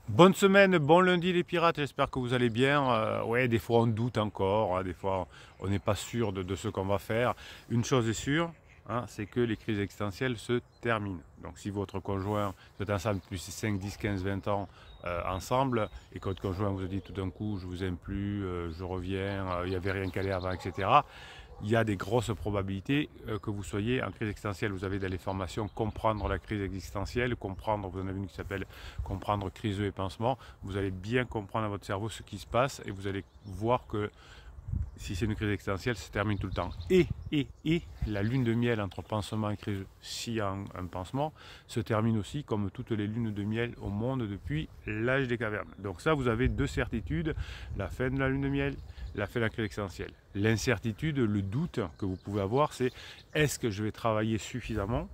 Bonne semaine, bon lundi les pirates, j'espère que vous allez bien. Ouais, des fois on doute encore, hein, des fois on n'est pas sûr de ce qu'on va faire. Une chose est sûre, hein, c'est que les crises existentielles se terminent. Donc si votre conjoint, vous êtes ensemble depuis 5, 10, 15, 20 ans ensemble, et que votre conjoint vous dit tout d'un coup je vous aime plus, je reviens, il n'y avait rien qu'à aller avant, etc. Il y a des grosses probabilités que vous soyez en crise existentielle. Vous avez dans les formations comprendre la crise existentielle, comprendre, vous en avez une qui s'appelle comprendre crise et pansement. Vous allez bien comprendre à votre cerveau ce qui se passe et vous allez voir que si c'est une crise existentielle, ça se termine tout le temps. Et la lune de miel entre pansement et crise, s'il y a un pansement, se termine aussi comme toutes les lunes de miel au monde depuis l'âge des cavernes. Donc ça, vous avez deux certitudes, la fin de la lune de miel, la fin de la crise existentielle. L'incertitude, le doute que vous pouvez avoir, c'est est-ce que je vais travailler suffisamment?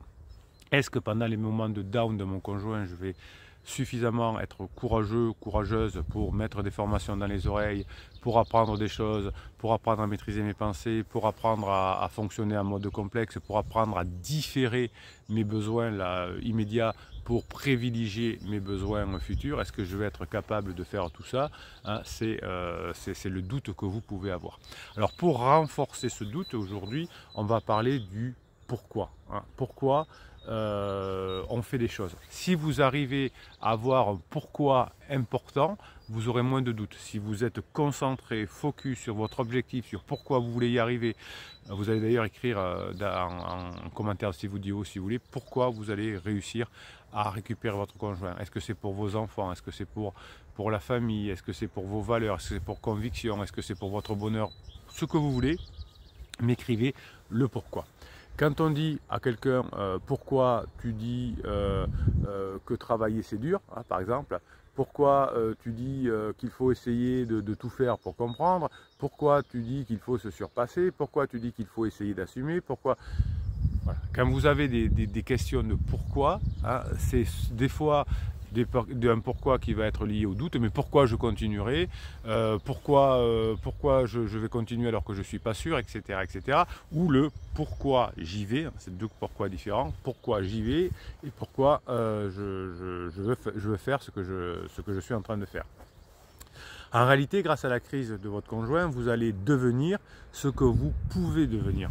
Est-ce que pendant les moments de down de mon conjoint, je vais suffisamment être courageux, courageuse pour mettre des formations dans les oreilles, pour apprendre des choses, pour apprendre à maîtriser mes pensées, pour apprendre à fonctionner en mode complexe, pour apprendre à différer mes besoins là, immédiats pour privilégier mes besoins futurs. Est-ce que je vais être capable de faire tout ça, hein? C'est le doute que vous pouvez avoir. Alors pour renforcer ce doute, aujourd'hui, on va parler du pourquoi. Hein. Pourquoi on fait des choses. Si vous arrivez à avoir un pourquoi important, vous aurez moins de doutes. Si vous êtes concentré, focus sur votre objectif, sur pourquoi vous voulez y arriver, vous allez d'ailleurs écrire en commentaire de cette vidéo si vous voulez, pourquoi vous allez réussir à récupérer votre conjoint. Est-ce que c'est pour vos enfants? Est-ce que c'est pour la famille? Est-ce que c'est pour vos valeurs? Est-ce que c'est pour conviction? Est-ce que c'est pour votre bonheur? Ce que vous voulez, m'écrivez le pourquoi. Quand on dit à quelqu'un pourquoi tu dis que travailler c'est dur, hein, par exemple, pourquoi tu dis qu'il faut essayer de tout faire pour comprendre, pourquoi tu dis qu'il faut se surpasser, pourquoi tu dis qu'il faut essayer d'assumer, pourquoi... Voilà. Quand vous avez des questions de pourquoi, hein, c'est des fois d'un pourquoi qui va être lié au doute, mais pourquoi je continuerai, pourquoi je vais continuer alors que je ne suis pas sûr, etc., etc. Ou le pourquoi j'y vais, c'est deux pourquoi différents, pourquoi j'y vais et pourquoi je veux faire ce que je suis en train de faire. En réalité, grâce à la crise de votre conjoint, vous allez devenir ce que vous pouvez devenir.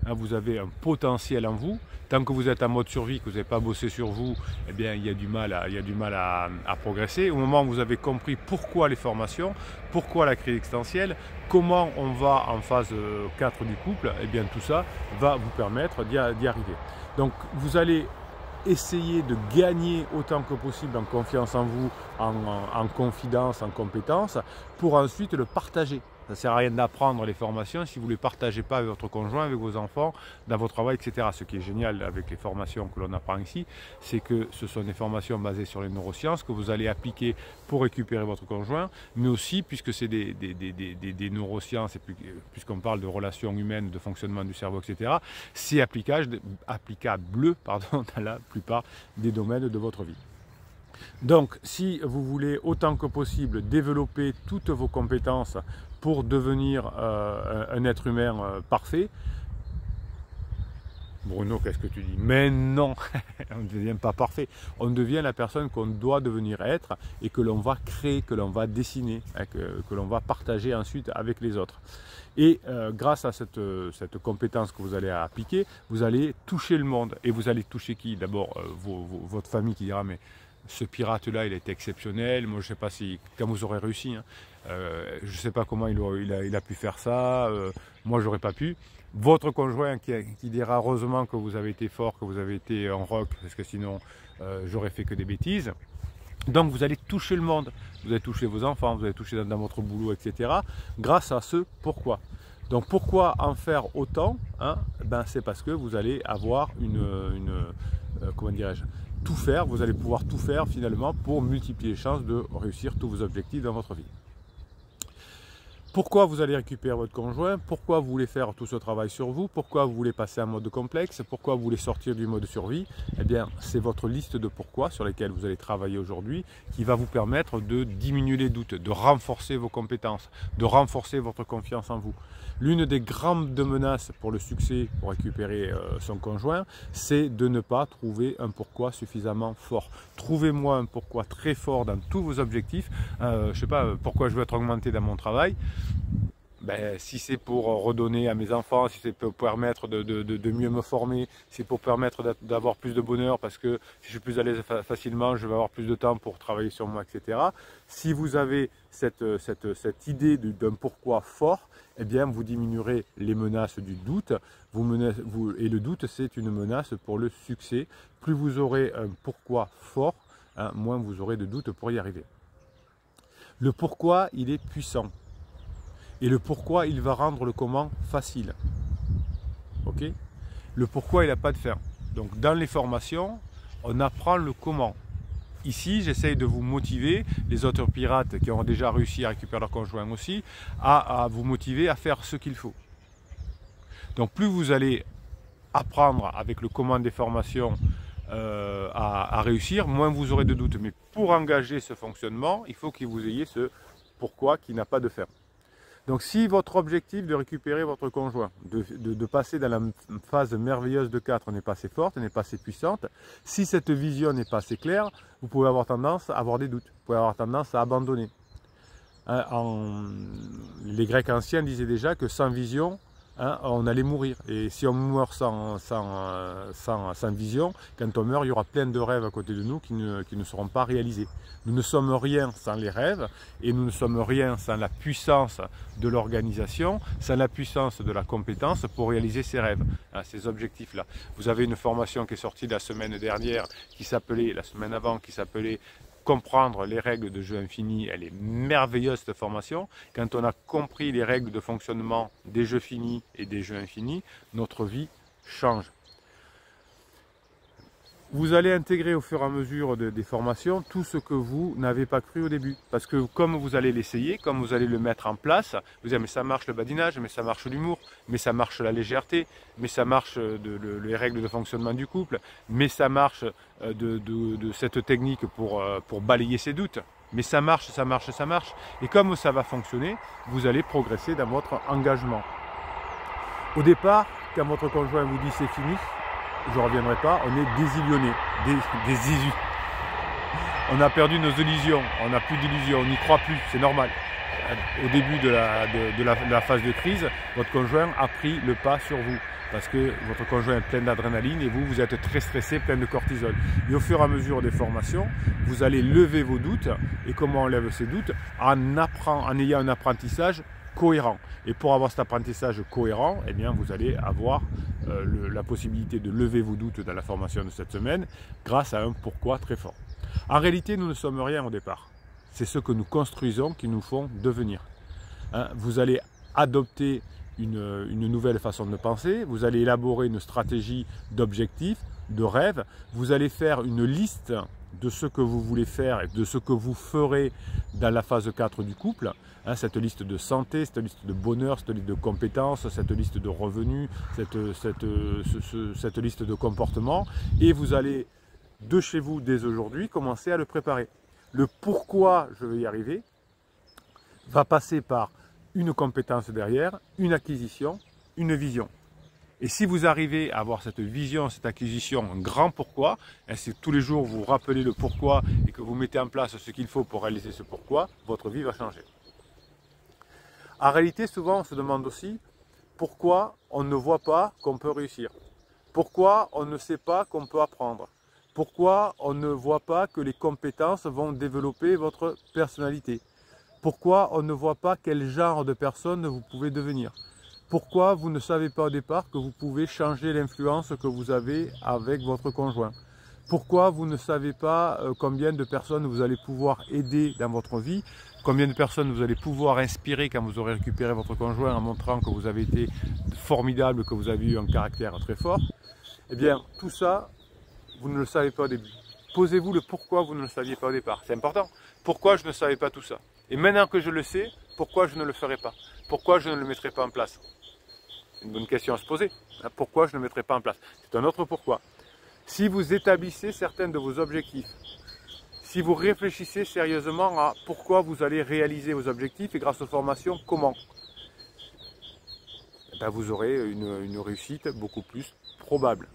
Vous avez un potentiel en vous. Tant que vous êtes en mode survie, que vous n'avez pas bossé sur vous, eh bien, il y a du mal à progresser. Au moment où vous avez compris pourquoi les formations, pourquoi la crise existentielle, comment on va en phase 4 du couple, eh bien, tout ça va vous permettre d'y arriver. Donc, vous allez essayer de gagner autant que possible en confiance en vous, en confidence, en compétence, pour ensuite le partager. Ça ne sert à rien d'apprendre les formations si vous ne les partagez pas avec votre conjoint, avec vos enfants, dans votre travail, etc. Ce qui est génial avec les formations que l'on apprend ici, c'est que ce sont des formations basées sur les neurosciences que vous allez appliquer pour récupérer votre conjoint, mais aussi, puisque c'est des neurosciences, et puisqu'on parle de relations humaines, de fonctionnement du cerveau, etc., c'est applicable pardon, dans la plupart des domaines de votre vie. Donc, si vous voulez autant que possible développer toutes vos compétences pour devenir un être humain parfait, Bruno, qu'est-ce que tu dis? Mais non, on ne devient pas parfait. On devient la personne qu'on doit devenir être et que l'on va créer, que l'on va dessiner, hein, que l'on va partager ensuite avec les autres. Et grâce à cette compétence que vous allez appliquer, vous allez toucher le monde. Et vous allez toucher qui? D'abord, votre famille qui dira, mais ce pirate-là, il est exceptionnel. Moi, je ne sais pas si, quand vous aurez réussi, hein, je ne sais pas comment il a pu faire ça. Moi, j'aurais pas pu. Votre conjoint qui dira heureusement que vous avez été fort, que vous avez été en rock, parce que sinon, j'aurais fait que des bêtises. Donc, vous allez toucher le monde. Vous allez toucher vos enfants, vous allez toucher dans votre boulot, etc. grâce à ce pourquoi. Donc, pourquoi en faire autant, hein? Ben, c'est parce que vous allez avoir comment dirais-je, tout faire, vous allez pouvoir tout faire finalement pour multiplier les chances de réussir tous vos objectifs dans votre vie. Pourquoi vous allez récupérer votre conjoint? Pourquoi vous voulez faire tout ce travail sur vous? Pourquoi vous voulez passer en mode complexe? Pourquoi vous voulez sortir du mode survie? Eh bien, c'est votre liste de pourquoi sur lesquels vous allez travailler aujourd'hui qui va vous permettre de diminuer les doutes, de renforcer vos compétences, de renforcer votre confiance en vous. L'une des grandes menaces pour le succès, pour récupérer son conjoint, c'est de ne pas trouver un pourquoi suffisamment fort. Trouvez-moi un pourquoi très fort dans tous vos objectifs. Je ne sais pas, pourquoi je veux être augmenté dans mon travail. Ben, si c'est pour redonner à mes enfants, si c'est pour permettre de mieux me former, si c'est pour permettre d'avoir plus de bonheur parce que si je suis plus à l'aise facilement, je vais avoir plus de temps pour travailler sur moi, etc. Si vous avez cette idée d'un pourquoi fort, eh bien vous diminuerez les menaces du doute. Et le doute, c'est une menace pour le succès. Plus vous aurez un pourquoi fort, hein, moins vous aurez de doutes pour y arriver. Le pourquoi, il est puissant. Et le pourquoi, il va rendre le comment facile. Ok? Le pourquoi, il n'a pas de fin. Donc, dans les formations, on apprend le comment. Ici, j'essaye de vous motiver, les autres pirates qui ont déjà réussi à récupérer leur conjoint aussi, à vous motiver à faire ce qu'il faut. Donc, plus vous allez apprendre avec le comment des formations à réussir, moins vous aurez de doutes. Mais pour engager ce fonctionnement, il faut que vous ayez ce pourquoi qui n'a pas de fin. Donc si votre objectif de récupérer votre conjoint, de passer dans la phase merveilleuse de 4 n'est pas assez forte, n'est pas assez puissante, si cette vision n'est pas assez claire, vous pouvez avoir tendance à avoir des doutes, vous pouvez avoir tendance à abandonner. Les Grecs anciens disaient déjà que sans vision, on allait mourir. Et si on meurt sans vision, quand on meurt, il y aura plein de rêves à côté de nous qui ne seront pas réalisés. Nous ne sommes rien sans les rêves et nous ne sommes rien sans la puissance de l'organisation, sans la puissance de la compétence pour réaliser ces rêves, ces objectifs-là. Vous avez une formation qui est sortie la semaine dernière, la semaine avant, qui s'appelait comprendre les règles de jeu infini. Elle est merveilleuse cette formation. Quand on a compris les règles de fonctionnement des jeux finis et des jeux infinis, notre vie change. Vous allez intégrer au fur et à mesure des formations tout ce que vous n'avez pas cru au début. Parce que comme vous allez l'essayer, comme vous allez le mettre en place, vous allez mais ça marche le badinage, mais ça marche l'humour, mais ça marche la légèreté, mais ça marche les règles de fonctionnement du couple, mais ça marche de cette technique pour balayer ses doutes. Mais ça marche, ça marche, ça marche. Et comme ça va fonctionner, vous allez progresser dans votre engagement. Au départ, quand votre conjoint vous dit c'est fini, je ne reviendrai pas, on est désillusionné, on a perdu nos illusions, on n'a plus d'illusions, on n'y croit plus, c'est normal. Au début de la phase de crise, votre conjoint a pris le pas sur vous, parce que votre conjoint est plein d'adrénaline et vous êtes très stressé, plein de cortisol. Et au fur et à mesure des formations, vous allez lever vos doutes, et comment on lève ces doutes? En ayant un apprentissage cohérent. Et pour avoir cet apprentissage cohérent, eh bien, vous allez avoir la possibilité de lever vos doutes dans la formation de cette semaine grâce à un pourquoi très fort. En réalité, nous ne sommes rien au départ. C'est ce que nous construisons qui nous font devenir. Vous allez adopter une nouvelle façon de penser, vous allez élaborer une stratégie d'objectifs, de rêves, vous allez faire une liste de ce que vous voulez faire et de ce que vous ferez dans la phase 4 du couple, cette liste de santé, cette liste de bonheur, cette liste de compétences, cette liste de revenus, cette liste de comportements, et vous allez de chez vous dès aujourd'hui commencer à le préparer. Le pourquoi je vais y arriver va passer par une compétence derrière, une acquisition, une vision. Et si vous arrivez à avoir cette vision, cette acquisition, un grand pourquoi, si tous les jours vous rappelez le pourquoi et que vous mettez en place ce qu'il faut pour réaliser ce pourquoi, votre vie va changer. En réalité, souvent on se demande aussi pourquoi on ne voit pas qu'on peut réussir. Pourquoi on ne sait pas qu'on peut apprendre. Pourquoi on ne voit pas que les compétences vont développer votre personnalité. Pourquoi on ne voit pas quel genre de personne vous pouvez devenir. Pourquoi vous ne savez pas au départ que vous pouvez changer l'influence que vous avez avec votre conjoint. Pourquoi vous ne savez pas combien de personnes vous allez pouvoir aider dans votre vie, combien de personnes vous allez pouvoir inspirer quand vous aurez récupéré votre conjoint en montrant que vous avez été formidable, que vous avez eu un caractère très fort. Eh bien, tout ça, vous ne le savez pas au début. Posez-vous le pourquoi vous ne le saviez pas au départ. C'est important. Pourquoi je ne savais pas tout ça? Et maintenant que je le sais, Pourquoi je ne le ferai pas? Pourquoi je ne le mettrai pas en place? C'est une bonne question à se poser. Pourquoi je ne le mettrai pas en place? C'est un autre pourquoi. Si vous établissez certains de vos objectifs, si vous réfléchissez sérieusement à pourquoi vous allez réaliser vos objectifs et grâce aux formations, comment, ben vous aurez une réussite beaucoup plus probable.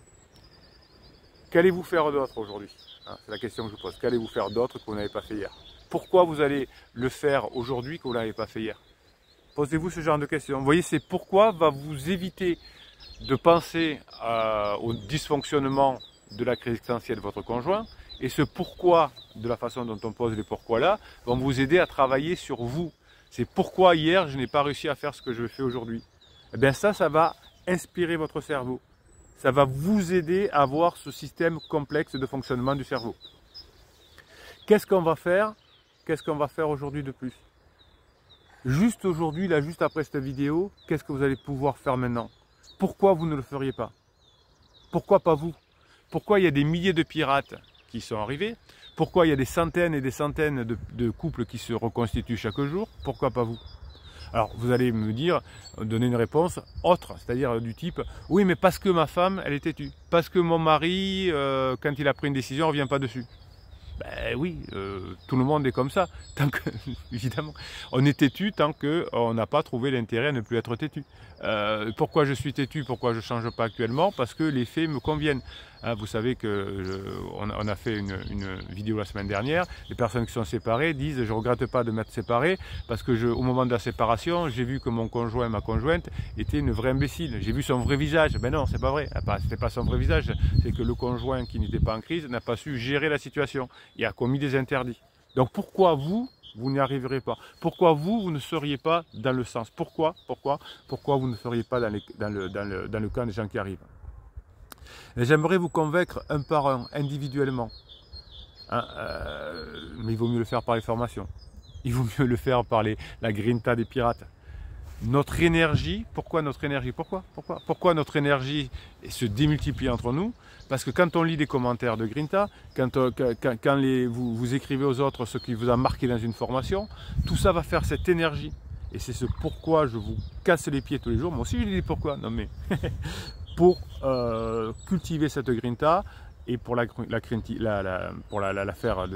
Qu'allez-vous faire d'autre aujourd'hui? C'est la question que je vous pose. Qu'allez-vous faire d'autre que vous n'avez pas fait hier? Pourquoi vous allez le faire aujourd'hui que vous n'avez pas fait hier? Posez-vous ce genre de questions. Vous voyez, c'est pourquoi va vous éviter de penser au dysfonctionnement de la crise existentielle de votre conjoint. Et ce pourquoi, de la façon dont on pose les pourquoi là, vont vous aider à travailler sur vous. C'est pourquoi hier je n'ai pas réussi à faire ce que je fais aujourd'hui. Et bien ça va inspirer votre cerveau. Ça va vous aider à avoir ce système complexe de fonctionnement du cerveau. Qu'est-ce qu'on va faire? Qu'est-ce qu'on va faire aujourd'hui de plus? Juste aujourd'hui, là, juste après cette vidéo, qu'est-ce que vous allez pouvoir faire maintenant? Pourquoi vous ne le feriez pas? Pourquoi pas vous? Pourquoi il y a des milliers de pirates qui sont arrivés? Pourquoi il y a des centaines et des centaines de couples qui se reconstituent chaque jour? Pourquoi pas vous? Alors, vous allez me dire, donner une réponse autre, c'est-à-dire du type « Oui, mais parce que ma femme, elle est têtue. Parce que mon mari, quand il a pris une décision, ne revient pas dessus. » Ben oui, tout le monde est comme ça, tant que, évidemment, on est têtu tant qu'on n'a pas trouvé l'intérêt à ne plus être têtu. Pourquoi je suis têtu, pourquoi je ne change pas actuellement? Parce que les faits me conviennent. Vous savez qu'on a fait une vidéo la semaine dernière, les personnes qui sont séparées disent « je ne regrette pas de m'être séparé parce que au moment de la séparation, j'ai vu que mon conjoint, ma conjointe était une vraie imbécile. J'ai vu son vrai visage. » Ben non, c'est pas vrai. C'était pas son vrai visage, c'est que le conjoint qui n'était pas en crise n'a pas su gérer la situation. Il a commis des interdits. Donc pourquoi vous n'y arriverez pas? Pourquoi vous ne seriez pas dans le sens? Pourquoi vous ne seriez pas dans le camp des gens qui arrivent? J'aimerais vous convaincre un par un, individuellement. Mais il vaut mieux le faire par les formations. Il vaut mieux le faire par la grinta des pirates. Notre énergie, pourquoi notre énergie? Pourquoi notre énergie se démultiplie entre nous? Parce que quand on lit des commentaires de Grinta, quand vous écrivez aux autres ce qui vous a marqué dans une formation, tout ça va faire cette énergie. Et c'est ce pourquoi je vous casse les pieds tous les jours. Moi aussi je dis pourquoi, non mais pour cultiver cette Grinta et pour la faire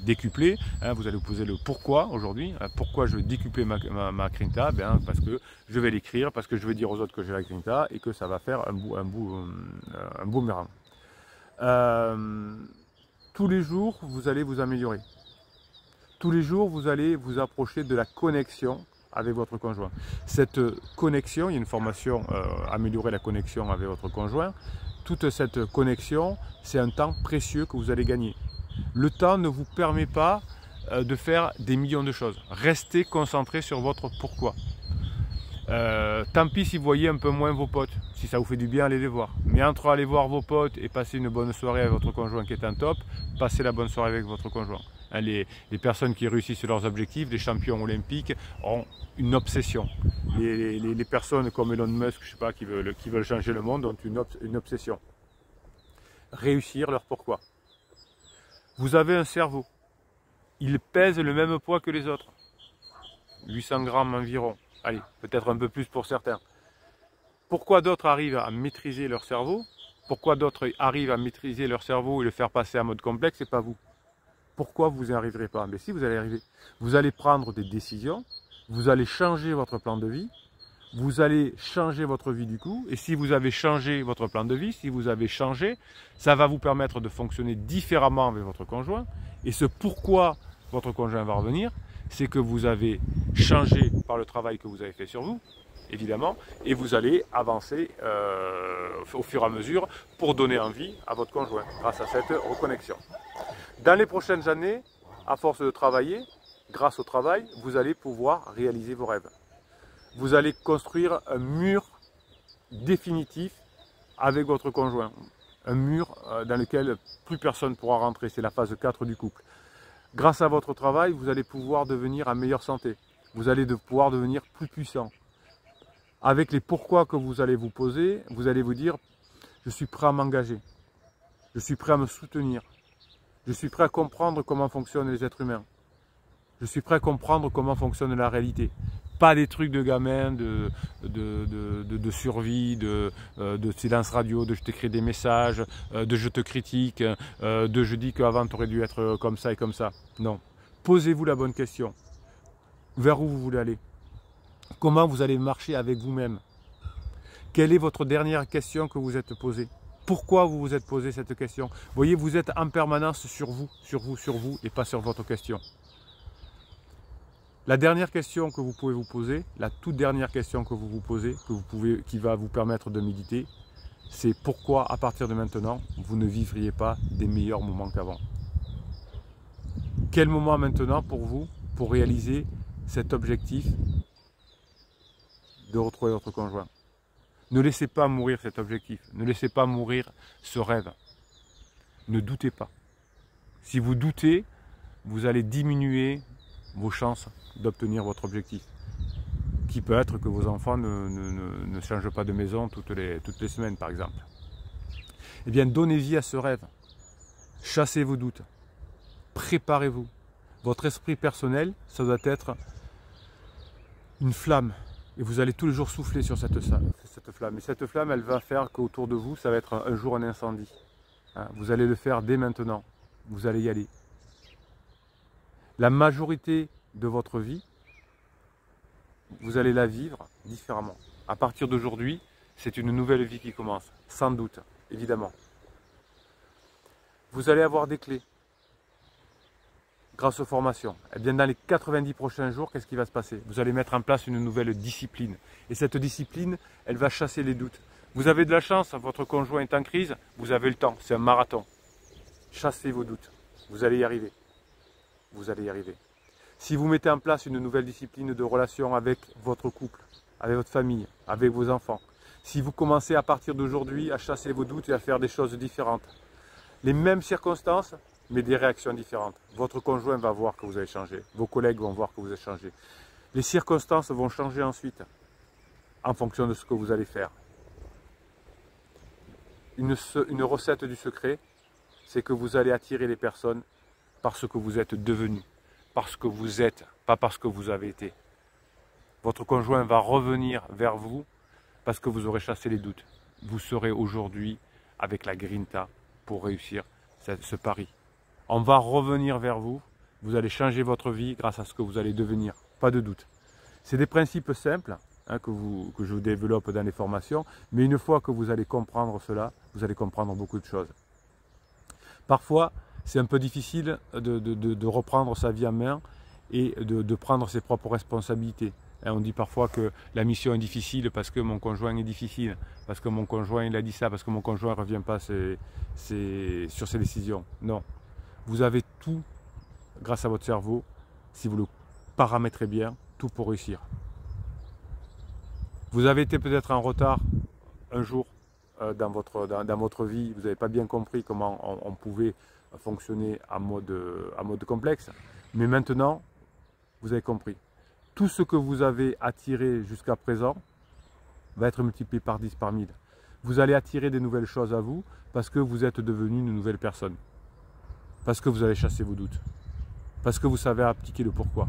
décupler, vous allez vous poser le pourquoi aujourd'hui. Pourquoi je vais décupler ma Grinta? Parce que je vais l'écrire, parce que je vais dire aux autres que j'ai la Grinta et que ça va faire un boomerang. Tous les jours, vous allez vous améliorer. Tous les jours, vous allez vous approcher de la connexion avec votre conjoint. Cette connexion, il y a une formation améliorer la connexion avec votre conjoint. Toute cette connexion, c'est un temps précieux que vous allez gagner. Le temps ne vous permet pas de faire des millions de choses. Restez concentré sur votre pourquoi. Tant pis si vous voyez un peu moins vos potes, si ça vous fait du bien, allez les voir. Mais entre aller voir vos potes et passer une bonne soirée avec votre conjoint qui est en top, passez la bonne soirée avec votre conjoint. Les personnes qui réussissent leurs objectifs, les champions olympiques, ont une obsession. Les personnes comme Elon Musk, je sais pas, qui veulent changer le monde, ont une obsession. Réussir leur pourquoi. Vous avez un cerveau. Il pèse le même poids que les autres. 800 grammes environ. Allez, peut-être un peu plus pour certains. Pourquoi d'autres arrivent à maîtriser leur cerveau? Pourquoi d'autres arrivent à maîtriser leur cerveau et le faire passer en mode complexe et pas vous? Pourquoi vous n'y arriverez pas? Mais si, vous allez arriver. Vous allez prendre des décisions, vous allez changer votre plan de vie, vous allez changer votre vie du coup, et si vous avez changé votre plan de vie, si vous avez changé, ça va vous permettre de fonctionner différemment avec votre conjoint, et ce pourquoi votre conjoint va revenir, c'est que vous avez changé par le travail que vous avez fait sur vous, évidemment, et vous allez avancer au fur et à mesure pour donner envie à votre conjoint grâce à cette reconnexion. Dans les prochaines années, à force de travailler, grâce au travail, vous allez pouvoir réaliser vos rêves. Vous allez construire un mur définitif avec votre conjoint. Un mur dans lequel plus personne ne pourra rentrer. C'est la phase 4 du couple. Grâce à votre travail, vous allez pouvoir devenir en meilleure santé. Vous allez pouvoir devenir plus puissant. Avec les pourquoi que vous allez vous poser, vous allez vous dire « je suis prêt à m'engager, je suis prêt à me soutenir, je suis prêt à comprendre comment fonctionnent les êtres humains, Je suis prêt à comprendre comment fonctionne la réalité. Pas des trucs de gamin, de survie, de silence radio, de je t'écris des messages, de je te critique, de je dis qu'avant tu aurais dû être comme ça et comme ça. Non. Posez-vous la bonne question. Vers où vous voulez aller? Comment vous allez marcher avec vous-même? Quelle est votre dernière question que vous êtes posée? Pourquoi vous vous êtes posé cette question? Vous voyez, vous êtes en permanence sur vous, et pas sur votre question. La dernière question que vous pouvez vous poser, la toute dernière question que vous vous posez, qui va vous permettre de méditer, c'est pourquoi à partir de maintenant, vous ne vivriez pas des meilleurs moments qu'avant. Quel moment maintenant pour vous, pour réaliser cet objectif de retrouver votre conjoint? Ne laissez pas mourir cet objectif, ne laissez pas mourir ce rêve. Ne doutez pas. Si vous doutez, vous allez diminuer vos chances d'obtenir votre objectif. Qui peut être que vos enfants ne changent pas de maison toutes les semaines, par exemple. Eh bien, donnez vie à ce rêve. Chassez vos doutes. Préparez-vous. Votre esprit personnel, ça doit être une flamme. Et vous allez tous les jours souffler sur cette flamme. Et cette flamme, elle va faire qu'autour de vous, ça va être un jour un incendie. Vous allez le faire dès maintenant. Vous allez y aller. La majorité de votre vie, vous allez la vivre différemment. À partir d'aujourd'hui, c'est une nouvelle vie qui commence, sans doute, évidemment. Vous allez avoir des clés grâce aux formations. Et bien dans les 90 prochains jours, qu'est-ce qui va se passer? Vous allez mettre en place une nouvelle discipline. Et cette discipline, elle va chasser les doutes. Vous avez de la chance, votre conjoint est en crise, vous avez le temps, c'est un marathon. Chassez vos doutes, vous allez y arriver. Vous allez y arriver. Si vous mettez en place une nouvelle discipline de relation avec votre couple, avec votre famille, avec vos enfants, si vous commencez à partir d'aujourd'hui à chasser vos doutes et à faire des choses différentes, les mêmes circonstances, mais des réactions différentes. Votre conjoint va voir que vous avez changé, vos collègues vont voir que vous avez changé. Les circonstances vont changer ensuite, en fonction de ce que vous allez faire. Une recette du secret, c'est que vous allez attirer les personnes parce que vous êtes devenu, parce que vous êtes, pas parce que vous avez été. Votre conjoint va revenir vers vous parce que vous aurez chassé les doutes. Vous serez aujourd'hui avec la grinta pour réussir ce pari. On va revenir vers vous, vous allez changer votre vie grâce à ce que vous allez devenir, pas de doute. C'est des principes simples que je vous développe dans les formations, mais une fois que vous allez comprendre cela, vous allez comprendre beaucoup de choses. Parfois, c'est un peu difficile de reprendre sa vie en main et de prendre ses propres responsabilités. On dit parfois que la mission est difficile parce que mon conjoint est difficile, parce que mon conjoint il a dit ça, parce que mon conjoint ne revient pas sur ses décisions. Non. Vous avez tout, grâce à votre cerveau, si vous le paramétrez bien, tout pour réussir. Vous avez été peut-être en retard un jour dans votre vie, vous n'avez pas bien compris comment on pouvait fonctionner en mode complexe, mais maintenant, vous avez compris. Tout ce que vous avez attiré jusqu'à présent va être multiplié par 10, par 1000. Vous allez attirer des nouvelles choses à vous parce que vous êtes devenu une nouvelle personne. Parce que vous avez chassé vos doutes. Parce que vous savez appliquer le pourquoi.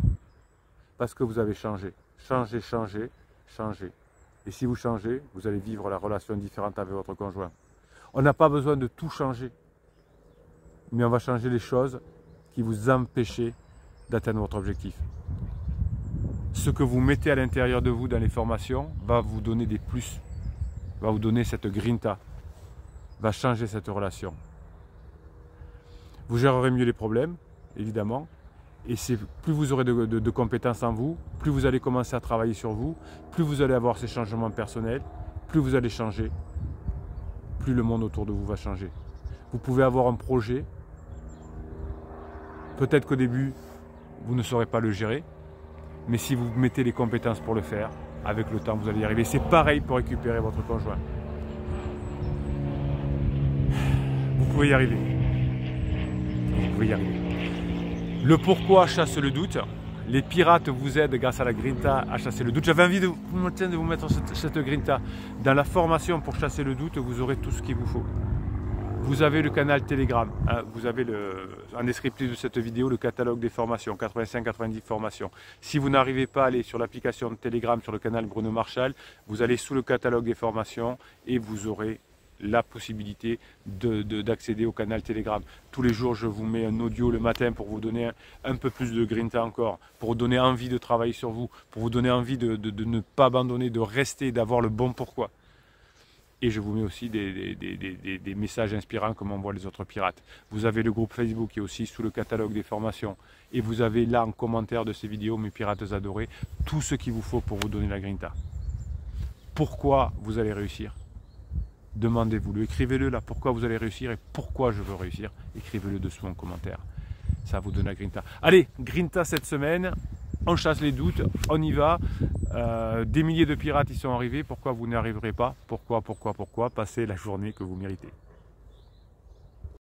Parce que vous avez changé. Changé, changé, changé. Et si vous changez, vous allez vivre la relation différente avec votre conjoint. On n'a pas besoin de tout changer. Mais on va changer les choses qui vous empêchaient d'atteindre votre objectif. Ce que vous mettez à l'intérieur de vous dans les formations va vous donner des plus, va vous donner cette grinta, va changer cette relation. Vous gérerez mieux les problèmes, évidemment, et plus vous aurez de compétences en vous, plus vous allez commencer à travailler sur vous, plus vous allez avoir ces changements personnels, plus vous allez changer, plus le monde autour de vous va changer. Vous pouvez avoir un projet, peut-être qu'au début, vous ne saurez pas le gérer, mais si vous mettez les compétences pour le faire, avec le temps, vous allez y arriver. C'est pareil pour récupérer votre conjoint. Vous pouvez y arriver. Vous pouvez y arriver. Le pourquoi chasse le doute. Les pirates vous aident grâce à la grinta à chasser le doute. J'avais envie de vous mettre cette grinta. Dans la formation pour chasser le doute, vous aurez tout ce qu'il vous faut. Vous avez le canal Telegram, hein, vous avez en descriptif de cette vidéo le catalogue des formations, 85-90 formations. Si vous n'arrivez pas à aller sur l'application de Telegram, sur le canal Bruno Marchal, vous allez sous le catalogue des formations et vous aurez la possibilité d'accéder au canal Telegram. Tous les jours, je vous mets un audio le matin pour vous donner un peu plus de grinta encore, pour vous donner envie de travailler sur vous, pour vous donner envie de ne pas abandonner, de rester, d'avoir le bon pourquoi. Et je vous mets aussi des messages inspirants comme m'envoient les autres pirates. Vous avez le groupe Facebook qui est aussi sous le catalogue des formations. Et vous avez là en commentaire de ces vidéos, mes pirates adorés, tout ce qu'il vous faut pour vous donner la grinta. Pourquoi vous allez réussir? Demandez-vous-le, écrivez-le là, pourquoi vous allez réussir et pourquoi je veux réussir. Écrivez-le dessous en commentaire. Ça vous donne la grinta. Allez, grinta cette semaine. On chasse les doutes, on y va. Des milliers de pirates y sont arrivés. Pourquoi vous n'y arriverez pas? Pourquoi? Passez la journée que vous méritez.